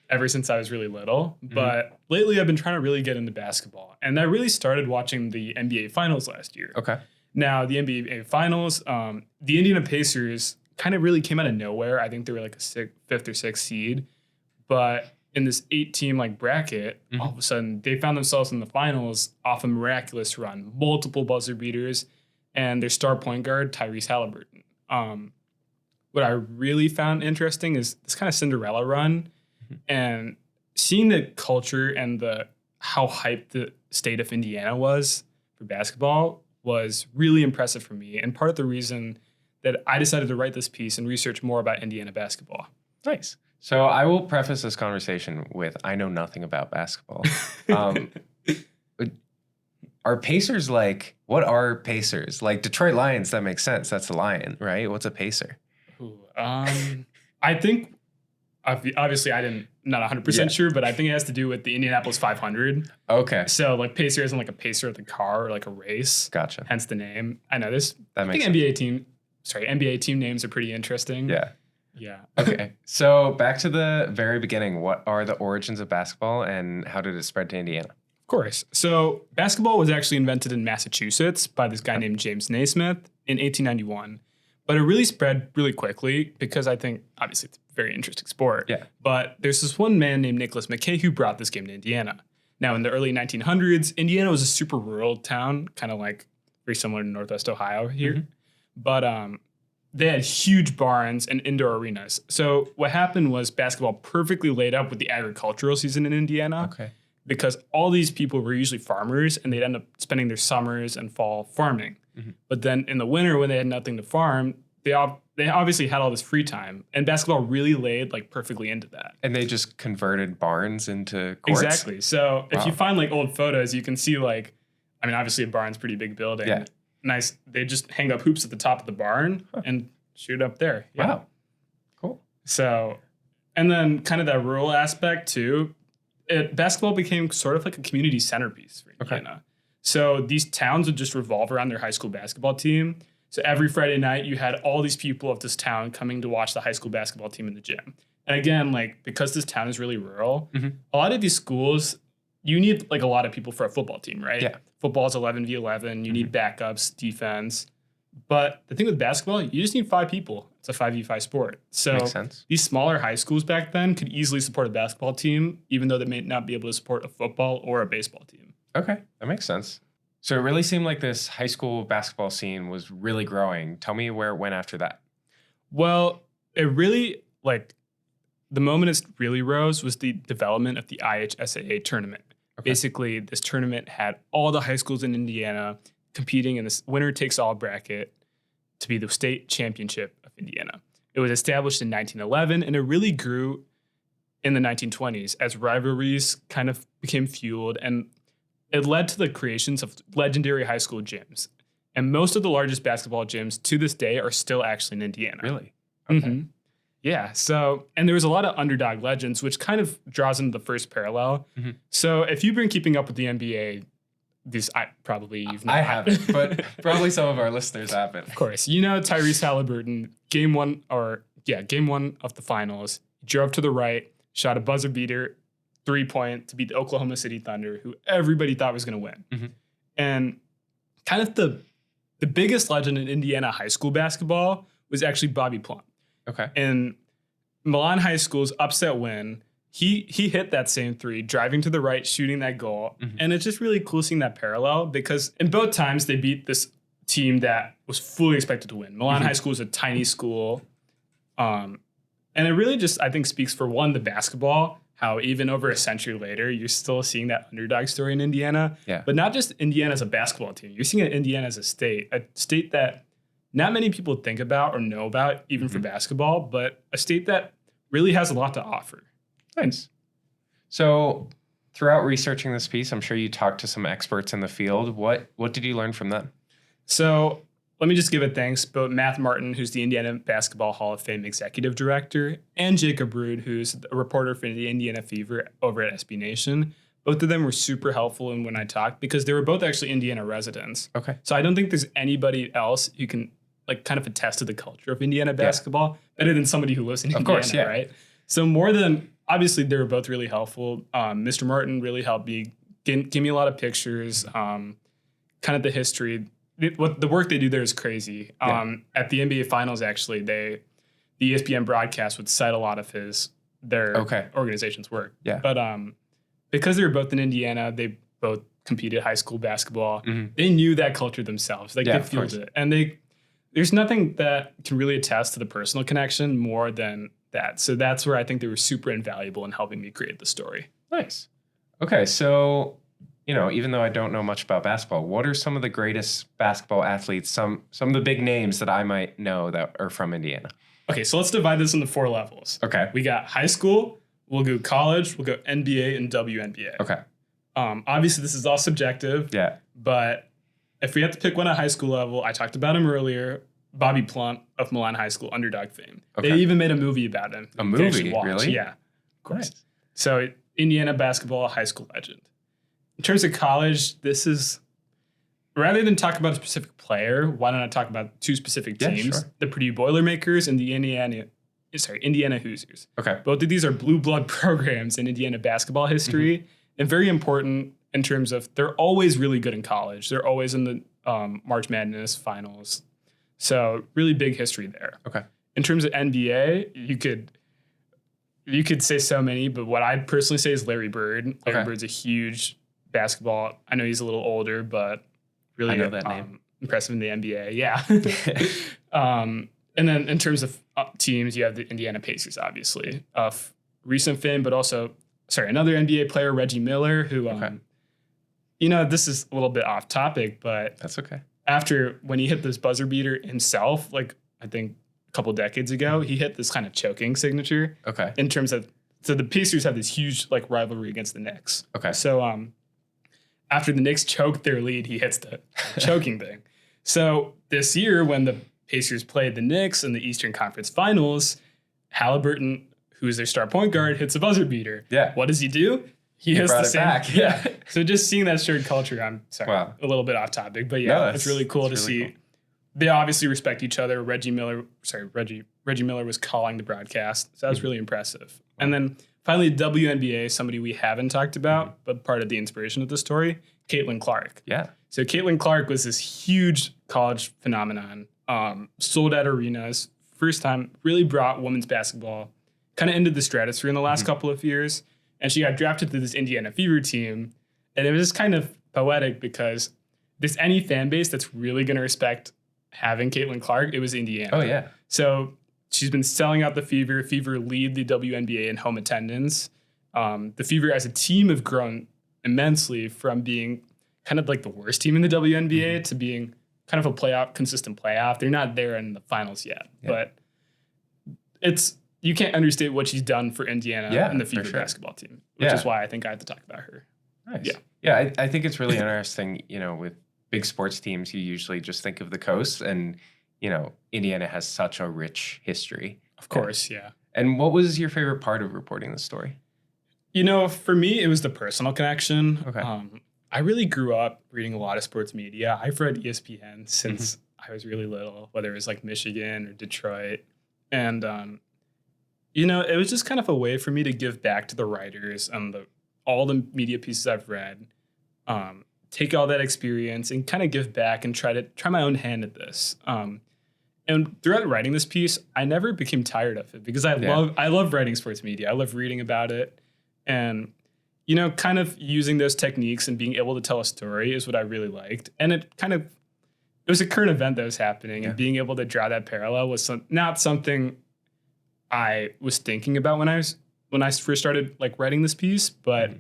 ever since I was really little. Mm-hmm. But lately I've been trying to really get into basketball. And I really started watching the NBA Finals last year. Okay. Now, the NBA Finals, the Indiana Pacers kind of really came out of nowhere. I think they were like a fifth or sixth seed. But in this 8-team like bracket, mm-hmm. all of a sudden they found themselves in the finals off a miraculous run, multiple buzzer beaters, and their star point guard, Tyrese Halliburton. What I really found interesting is this kind of Cinderella run, mm-hmm. and seeing the culture and how hyped the state of Indiana was for basketball was really impressive for me, and part of the reason that I decided to write this piece and research more about Indiana basketball. Nice. So I will preface this conversation with, I know nothing about basketball. Are Pacers like, what are Pacers? Like Detroit Lions, that makes sense. That's a lion, right? What's a Pacer? I think, obviously I'm not 100% sure, but I think it has to do with the Indianapolis 500. Okay. So like Pacer isn't like a pacer of the car or like a race. Gotcha. Hence the name. I know this. That makes sense. NBA NBA team names are pretty interesting. Yeah. Yeah. Okay. So back to the very beginning. What are the origins of basketball and how did it spread to Indiana? Of course. So basketball was actually invented in Massachusetts by this guy named James Naismith in 1891. But it really spread really quickly because I think, obviously, it's a very interesting sport. Yeah. But there's this one man named Nicholas McKay who brought this game to Indiana. Now, in the early 1900s, Indiana was a super rural town, kind of like very similar to Northwest Ohio here. Mm-hmm. But they had huge barns and indoor arenas. So what happened was basketball perfectly laid up with the agricultural season in Indiana. Okay. Because all these people were usually farmers and they'd end up spending their summers and fall farming. Mm-hmm. But then in the winter when they had nothing to farm, they obviously had all this free time. And basketball really laid like perfectly into that. And they just converted barns into courts? Exactly. So if you find like old photos, you can see like, I mean, obviously a barn's a pretty big building. Yeah. Nice. They just hang up hoops at the top of the barn and shoot up there. Yeah. Wow. Cool. So, and then kind of that rural aspect too, basketball became sort of like a community centerpiece for Indiana. Okay. So these towns would just revolve around their high school basketball team. So every Friday night you had all these people of this town coming to watch the high school basketball team in the gym. And again, like because this town is really rural, mm-hmm. a lot of these schools, you need like a lot of people for a football team, right? Yeah. Football is 11v11. You mm-hmm. need backups, defense. But the thing with basketball, you just need 5 people. It's a 5v5 sport. So makes sense. These smaller high schools back then could easily support a basketball team, even though they may not be able to support a football or a baseball team. Okay, that makes sense. So it really seemed like this high school basketball scene was really growing. Tell me where it went after that. Well, it really, like, the moment it really rose was the development of the IHSAA tournament. Okay. Basically, this tournament had all the high schools in Indiana competing in this winner-takes-all bracket to be the state championship of Indiana. It was established in 1911, and it really grew in the 1920s as rivalries kind of became fueled, and it led to the creations of legendary high school gyms. And most of the largest basketball gyms to this day are still actually in Indiana. Really? Okay. Mm-hmm. Yeah. So, and there was a lot of underdog legends, which kind of draws into the first parallel. Mm-hmm. So if you've been keeping up with the NBA, I haven't, but probably some of our listeners haven't. Of course. You know Tyrese Halliburton, game one of the finals, drove to the right, shot a buzzer beater, 3-point to beat the Oklahoma City Thunder, who everybody thought was going to win. Mm-hmm. And kind of the biggest legend in Indiana high school basketball was actually Bobby Plum. Okay. And Milan High School's upset win, he hit that same 3, driving to the right, shooting that goal. Mm-hmm. And it's just really cool seeing that parallel because in both times they beat this team that was fully expected to win. Milan High School is a tiny school. And it really just, I think, speaks for one, the basketball, how even over a century later, you're still seeing that underdog story in Indiana. Yeah. But not just Indiana as a basketball team. You're seeing Indiana as a state that not many people think about or know about, even for basketball, but a state that really has a lot to offer. Nice. So throughout researching this piece, I'm sure you talked to some experts in the field. What did you learn from them? So let me just give a thanks. Both Matt Martin, who's the Indiana Basketball Hall of Fame Executive Director, and Jacob Rude, who's a reporter for the Indiana Fever over at SB Nation. Both of them were super helpful in when I talked because they were both actually Indiana residents. Okay. So I don't think there's anybody else who can like kind of attest to the culture of Indiana basketball better than somebody who lives in Indiana, course, yeah. right? So more than, obviously they were both really helpful. Mr. Martin really helped me, give me a lot of pictures, kind of the history. The work they do there is crazy. At the NBA Finals, actually, the ESPN broadcast would cite a lot of their organization's work. Yeah. But because they were both in Indiana, they both competed high school basketball. They knew that culture themselves. Like they fueled it, and there's nothing that can really attest to the personal connection more than that. So that's where I think they were super invaluable in helping me create the story. Nice. Okay, so even though I don't know much about basketball, what are some of the greatest basketball athletes, some of the big names that I might know that are from Indiana? Okay, so let's divide this into 4 levels. Okay. We got high school, we'll go college, we'll go NBA and WNBA. Okay. Obviously, this is all subjective. Yeah. But if we have to pick one at high school level, I talked about him earlier, Bobby Plump of Milan High School, underdog fame. Okay. They even made a movie about him. A You movie, actually watch. really? Yeah, of course. Nice. So Indiana basketball, high school legend. In terms of college, this is, rather than talk about a specific player, why don't I talk about 2 specific teams? Yeah, sure. The Purdue Boilermakers and the Indiana Hoosiers. Okay. Both of these are blue blood programs in Indiana basketball history, and very important in terms of they're always really good in college. They're always in the March Madness finals. So really big history there. Okay. In terms of NBA, you could say so many, but what I'd personally say is Larry Bird. Larry Bird's a huge basketball. I know he's a little older, but really I know that name. Impressive in the NBA. Yeah. And then in terms of teams, you have the Indiana Pacers, obviously, of recent fame, but also, another NBA player, Reggie Miller, who, this is a little bit off topic, but that's okay. After when he hit this buzzer beater himself, like I think a couple decades ago, he hit this kind of choking signature. Okay. In terms of, so the Pacers have this huge like rivalry against the Knicks. Okay. So after the Knicks choke their lead, he hits the choking thing. So this year when the Pacers played the Knicks in the Eastern Conference Finals, Halliburton, who is their star point guard, hits a buzzer beater. Yeah. What does he do? He hits brought the it same. back. Yeah. So just seeing that shared culture, I'm sorry, Wow. a little bit off topic, but No, it's really cool to really see. cool. They obviously respect each other. Reggie Miller was calling the broadcast, so that was really impressive. And then finally, WNBA, somebody we haven't talked about, but part of the inspiration of the story, Caitlin Clark. Yeah. So Caitlin Clark was this huge college phenomenon, sold out arenas, first time, really brought women's basketball kind of into the stratosphere in the last couple of years. And she got drafted to this Indiana Fever team. And it was just kind of poetic because there's any fan base that's really going to respect having Caitlin Clark, it was Indiana. Oh, yeah. So she's been selling out the Fever. Fever lead the WNBA in home attendance. The Fever as a team have grown immensely from being kind of like the worst team in the WNBA to being kind of a consistent playoff. They're not there in the finals yet, but you can't understate what she's done for Indiana and the Fever basketball team, which is why I think I have to talk about her. Nice. Yeah, I think it's really interesting, with big sports teams, you usually just think of the coast, and, Indiana has such a rich history. Of course, yeah. And what was your favorite part of reporting this story? For me, it was the personal connection. Okay. I really grew up reading a lot of sports media. I've read ESPN since I was really little, whether it was like Michigan or Detroit. And, it was just kind of a way for me to give back to the writers and all the media pieces I've read, take all that experience and kind of give back and try my own hand at this. And throughout writing this piece, I never became tired of it because I love writing sports media. I love reading about it. And, kind of using those techniques and being able to tell a story is what I really liked. And it was a current event that was happening, and being able to draw that parallel was not something I was thinking about when I first started like writing this piece. But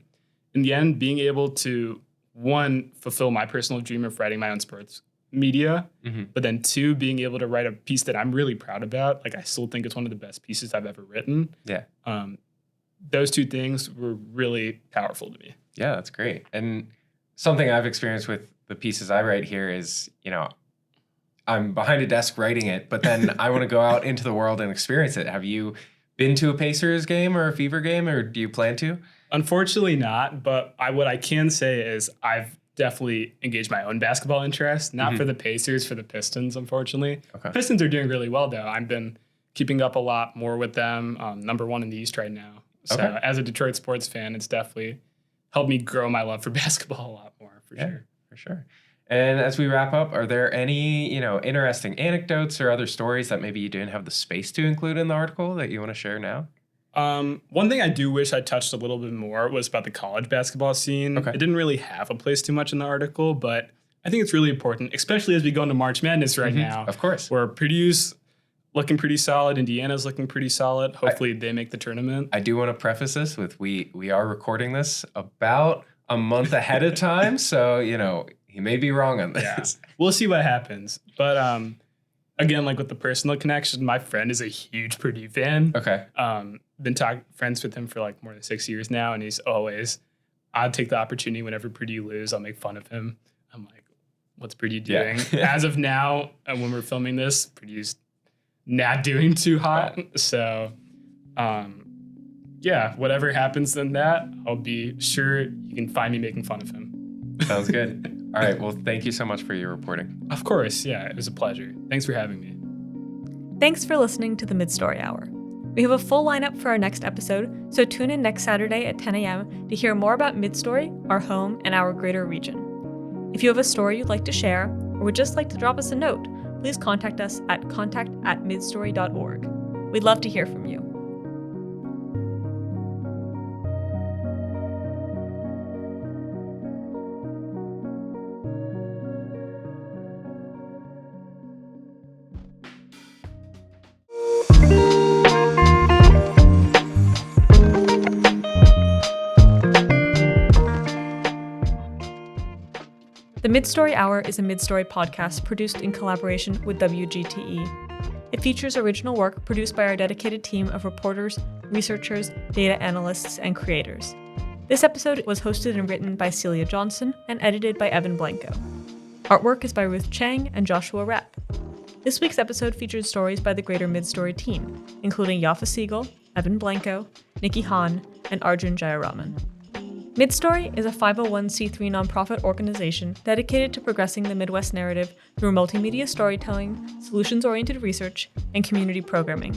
in the end, being able to, one, fulfill my personal dream of writing my own sports media, but then 2, being able to write a piece that I'm really proud about. Like, I still think it's one of the best pieces I've ever written. Yeah. Those 2 things were really powerful to me. Yeah, that's great. And something I've experienced with the pieces I write here is, I'm behind a desk writing it, but then I want to go out into the world and experience it. Have you been to a Pacers game or a Fever game, or do you plan to? Unfortunately not, but what I can say is I've definitely engaged my own basketball interest, not for the Pacers, for the Pistons, unfortunately. Okay. Pistons are doing really well, though. I've been keeping up a lot more with them, number 1 in the East right now. So as a Detroit sports fan, it's definitely helped me grow my love for basketball a lot more, for sure. For sure. And as we wrap up, are there any, interesting anecdotes or other stories that maybe you didn't have the space to include in the article that you want to share now? One thing I do wish I touched a little bit more was about the college basketball scene. Okay. It didn't really have a place too much in the article, but I think it's really important, especially as we go into March Madness right now. Of course. Where Purdue's looking pretty solid. Indiana's looking pretty solid. Hopefully they make the tournament. I do want to preface this with we are recording this about a month ahead of time. So, he may be wrong on this. Yeah. We'll see what happens. But again, like with the personal connection, my friend is a huge Purdue fan. Okay. Been friends with him for like more than 6 years now. And he's always, I'll take the opportunity whenever Purdue lose, I'll make fun of him. I'm like, what's Purdue doing? As of now, and when we're filming this, Purdue's not doing too hot. So, whatever happens in that, I'll be sure you can find me making fun of him. Sounds good. All right. Well, thank you so much for your reporting. Of course. Yeah, it was a pleasure. Thanks for having me. Thanks for listening to the Midstory Hour. We have a full lineup for our next episode, so tune in next Saturday at 10 a.m. to hear more about Midstory, our home, and our greater region. If you have a story you'd like to share, or would just like to drop us a note, please contact us at contact@midstory.org. We'd love to hear from you. The Midstory Hour is a Midstory podcast produced in collaboration with WGTE. It features original work produced by our dedicated team of reporters, researchers, data analysts, and creators. This episode was hosted and written by Celia Johnson and edited by Evan Blanco. Artwork is by Ruth Chang and Joshua Repp. This week's episode featured stories by the greater Midstory team, including Yafa Siegel, Evan Blanco, Nikki Hahn, and Arjun Jayaraman. Midstory is a 501c3 nonprofit organization dedicated to progressing the Midwest narrative through multimedia storytelling, solutions-oriented research, and community programming.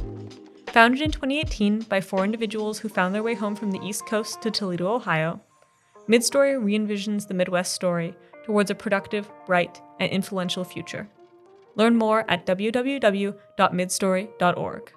Founded in 2018 by 4 individuals who found their way home from the East Coast to Toledo, Ohio, Midstory re-envisions the Midwest story towards a productive, bright, and influential future. Learn more at www.midstory.org.